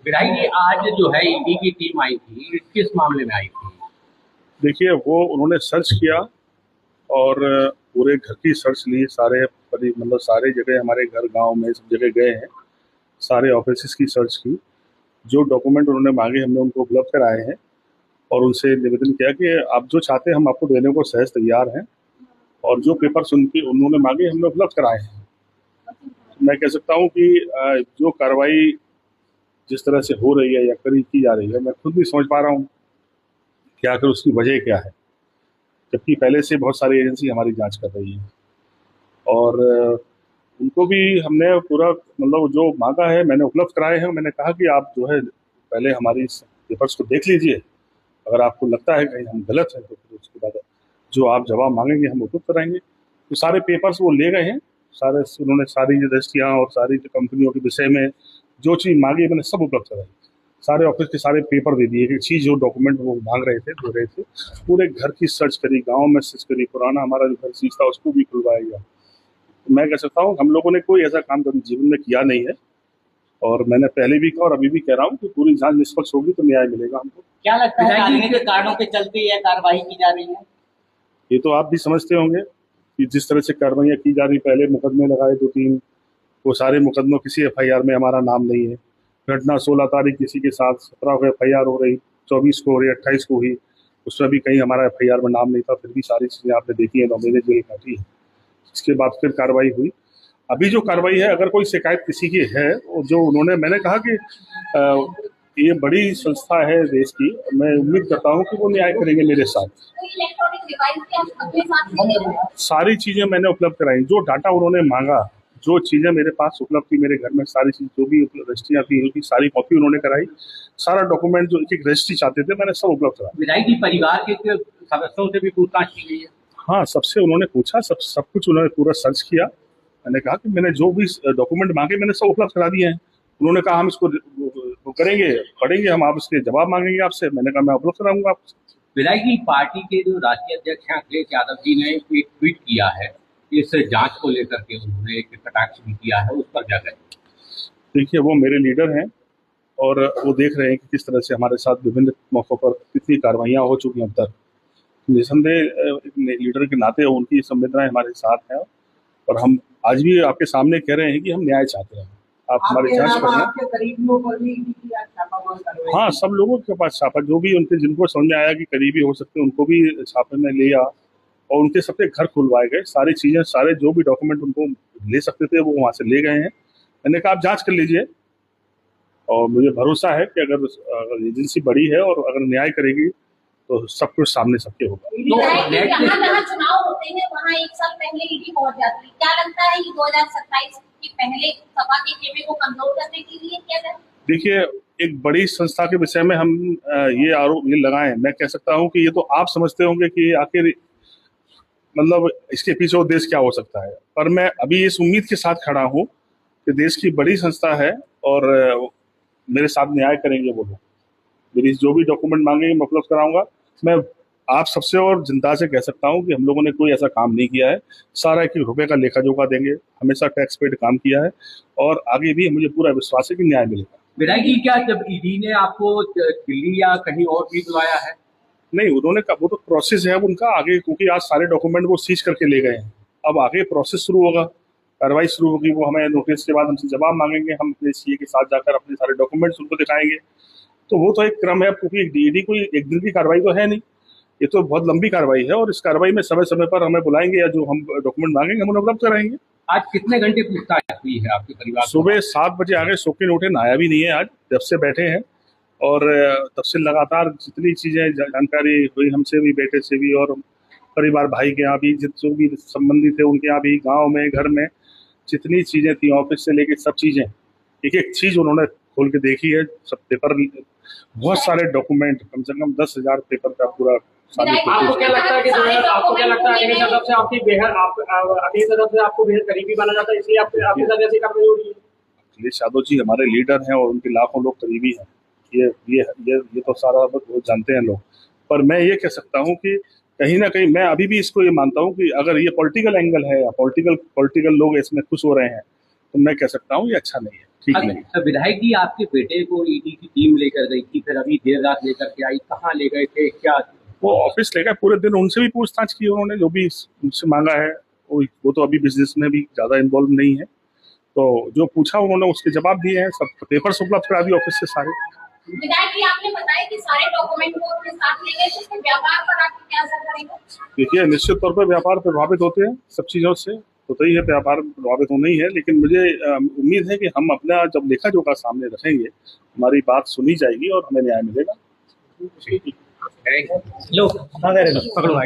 विधायक जी, आज जो है ईडी की टीम आई थी, किस मामले में आई थी? देखिए, वो उन्होंने सर्च किया और पूरे घर की सर्च ली। सारे मतलब सारे जगह, हमारे घर गांव में सब जगह गए हैं, सारे ऑफिस की सर्च की। जो डॉक्यूमेंट उन्होंने मांगे हमने उनको उपलब्ध कराए हैं और उनसे निवेदन किया कि आप जो चाहते हैं हम आपको देने को सहज तैयार हैं, और जो पेपर्स उनके उन्होंने मांगे हमने उपलब्ध कराए हैं। मैं कह सकता हूँ कि जो कार्रवाई जिस तरह से हो रही है या करी की जा रही है, मैं खुद भी समझ पा रहा हूँ कि आखिर उसकी वजह क्या है, जबकि पहले से बहुत सारी एजेंसी हमारी जांच कर रही है। और उनको भी हमने पूरा मतलब जो मांगा है मैंने उपलब्ध कराए हैं। मैंने कहा कि आप जो है पहले हमारी इस पेपर्स को देख लीजिए, अगर आपको लगता है कहीं हम गलत हैं तो फिर उसके बाद जो आप जवाब मांगेंगे हम उपलब्ध कराएंगे। तो सारे पेपर्स वो ले गए हैं, सारे उन्होंने सारी रजिस्ट्रियाँ और सारी कंपनियों के विषय में जो चीज़ मांगी मैंने सब उपलब्ध कराई। सारे ऑफिस के सारे पेपर दे दिए, एक चीज़ जो डॉक्यूमेंट वो मांग रहे थे दे रहे थे। पूरे घर की सर्च करी, गांव में सर्च करी, पुराना हमारा जो घर चीज था उसको भी खुलवाया गया। तो मैं कह सकता हूँ हम लोगों ने कोई ऐसा काम कभी जीवन में किया नहीं है, और मैंने पहले भी कहा और अभी भी कह रहा हूँ कि पूरी जांच निष्पक्ष होगी तो न्याय मिलेगा हमको। क्या लगता है राजनीतिक कारणों के चलते यह कार्रवाई की जा रही है? ये तो आप भी समझते होंगे कि जिस तरह से कार्रवाइयाँ की जा रही, पहले मुकदमे लगाए 2-3, वो सारे मुकदमों किसी एफआईआर में हमारा नाम नहीं है। घटना 16 तारीख किसी के साथ, 17 को एफआईआर हो रही, 24 को हो रही, 28 को हुई, उसमें भी कहीं हमारा एफआईआर में नाम नहीं था, फिर भी सारी चीजें आपने देखी है, 9 महीने जेल काटी है। इसके बाद फिर कार्रवाई हुई। अभी जो कार्रवाई है, अगर कोई शिकायत किसी की है, जो उन्होंने, मैंने कहा कि ये बड़ी संस्था है देश की, मैं उम्मीद करता हूँ कि वो न्याय करेंगे मेरे साथ। सारी चीजें मैंने उपलब्ध कराई, जो डाटा उन्होंने मांगा, जो चीजें मेरे पास उपलब्ध थी मेरे घर में, सारी चीज जो भी रजिस्ट्रियाँ थी उनकी सारी कॉपी उन्होंने कराई। सारा डॉक्यूमेंट जो एक रजिस्ट्री चाहते थे मैंने सब उपलब्ध कराया। विधायक जी, परिवार के सदस्यों से भी पूछताछ की गई है? हाँ, सबसे उन्होंने पूछा, सब कुछ उन्होंने पूरा सर्च किया। मैंने कहा कि मैंने जो भी डॉक्यूमेंट मांगे मैंने सब उपलब्ध करा दिए हैं। उन्होंने कहा हम इसको वो करेंगे, पढ़ेंगे, हम आप इसके जवाब मांगेंगे आपसे। मैंने कहा मैं उपलब्ध कराऊंगा आपसे। विधायक जी, पार्टी के जो राष्ट्रीय अध्यक्ष हैं अखिलेश यादव जी ने एक ट्वीट किया है, इस जांच को लेकर के उन्होंने एक कटाक्ष भी किया है, उस पर क्या कहें? देखिए, वो मेरे लीडर हैं और वो देख रहे हैं कि किस तरह से हमारे साथ विभिन्न मौकों पर कितनी कार्रवाइयाँ हो चुकी हैं अब तक। निसंदेह लीडर के नाते उनकी संवेदनाएं हमारे साथ हैं, और हम आज भी आपके सामने कह रहे हैं कि हम न्याय चाहते हैं। आप हमारी जांच कर लें। हाँ, सब लोगों के पास छापा, जो भी उनके जिनको समझ में आया कि करीबी हो सकते उनको भी छापे में लिया, और उनके सबके घर खुलवाए गए। सारी चीजें, सारे जो भी डॉक्यूमेंट उनको ले सकते थे वो वहां से ले गए हैं। मैंने कहा आप जांच कर लीजिए, और मुझे भरोसा है कि अगर एजेंसी बड़ी है और अगर न्याय करेगी तो सब कुछ सामने सबके होगा। जहाँ चुनाव होते हैं वहाँ एक साल पहले ईडी पहुंच जाती है। क्या लगता है ये 2027 के पहले सपा के खेमे को कमजोर करने के लिए क्या करें? देखिए, एक बड़ी संस्था के विषय में हम ये आरोप ये लगाएं, मैं कह सकता हूं कि ये तो आप समझते होंगे कि आखिर मतलब इसके पीछे उद्देश्य क्या हो सकता है, पर मैं अभी इस उम्मीद के साथ खड़ा हूं कि देश की बड़ी संस्था है और मेरे साथ न्याय करेंगे वो लोग। मेरी जो भी डॉक्यूमेंट मांगेंगे मैं उपलब्ध कराऊंगा। मैं आप सबसे और जनता से कह सकता हूं कि हम लोगों ने कोई ऐसा काम नहीं किया है। सारा 1 रुपए का लेखा जोखा देंगे, हमेशा टैक्स पेड काम किया है, और आगे भी मुझे पूरा विश्वास है कि न्याय मिलेगा। विधायक जी, क्या जब ईडी ने आपको दिल्ली या कहीं और भी बुलाया है? नहीं, उन्होंने कहा वो तो प्रोसेस है अब उनका आगे, क्योंकि आज सारे डॉक्यूमेंट वो सीज करके ले गए हैं। अब आगे प्रोसेस शुरू होगा, कार्रवाई शुरू होगी। वो हमें नोटिस के बाद हमसे जवाब मांगेंगे, हम अपने सीए के साथ जाकर अपने सारे डॉक्यूमेंट्स उनको दिखाएंगे। तो वो तो एक क्रम है, क्योंकि ईडी कोई एक दिन की कार्रवाई तो है नहीं, ये तो बहुत लंबी कार्रवाई है, और इस कार्रवाई में समय समय पर हमें बुलाएंगे या जो हम डॉक्यूमेंट मांगेंगे हम उन्हें उपलब्ध कराएंगे। आज कितने घंटे पूछताछ हुई है आपके परिवार? सुबह 7 बजे आगे, सो के नोटिस आया भी नहीं है आज जब से बैठे हैं, और तब से लगातार जितनी चीजें जानकारी हुई हमसे भी, बेटे से भी, और परिवार भाई के यहाँ भी, जो भी संबंधी थे उनके यहाँ भी, गाँव में, घर में जितनी चीजें थी, ऑफिस से लेके सब चीजें, एक एक चीज उन्होंने खोल के देखी है। सब पेपर, बहुत सारे डॉक्यूमेंट, कम से कम 10,000 पेपर का पूरा। आपको क्या लगता है कि अखिलेश यादव से आपकी अखिलेश यादव से आपको बेहद करीबी माना जाता है, इसलिए आपके साथ ऐसी कार्रवाई हो रही है? अखिलेश यादव जी हमारे लीडर हैं और उनके लाखों लोग करीबी हैं, ये तो सारा वो जानते हैं लोग। पर मैं ये कह सकता हूँ कि कहीं ना कहीं मैं अभी भी इसको ये मानता हूँ कि अगर ये पॉलिटिकल एंगल है या पॉलिटिकल लोग इसमें खुश हो रहे हैं तो मैं कह सकता हूँ ये अच्छा नहीं है। ठीक नहीं। सर, विधायक जी आपके बेटे को ईडी की टीम लेकर गई थी, फिर अभी देर रात लेकर के आई, कहाँ ले गए थे, क्या? वो ऑफिस ले गए, पूरे दिन उनसे भी पूछताछ की उन्होंने, जो भी उनसे मांगा है वो तो अभी बिजनेस में भी ज्यादा इन्वॉल्व नहीं है, तो जो पूछा उन्होंने उसके जवाब दिए हैं, सब पेपर्स उपलब्ध करा दिए ऑफिस से सारे। विधायक जी आपने बताया कि सारे डॉक्यूमेंट को अपने साथ ले गए, तो उसके व्यापार पर आपको क्या असर पड़ेगा? देखिए, निश्चित तौर पर व्यापार प्रभावित होते हैं, सब चीजों से होता ही है, व्यापार प्रभावित होना ही है, लेकिन मुझे उम्मीद है कि हम अपना जब लेखा जोखा सामने रखेंगे, हमारी बात सुनी जाएगी और हमें न्याय मिलेगा। लो, पकड़ो भाई।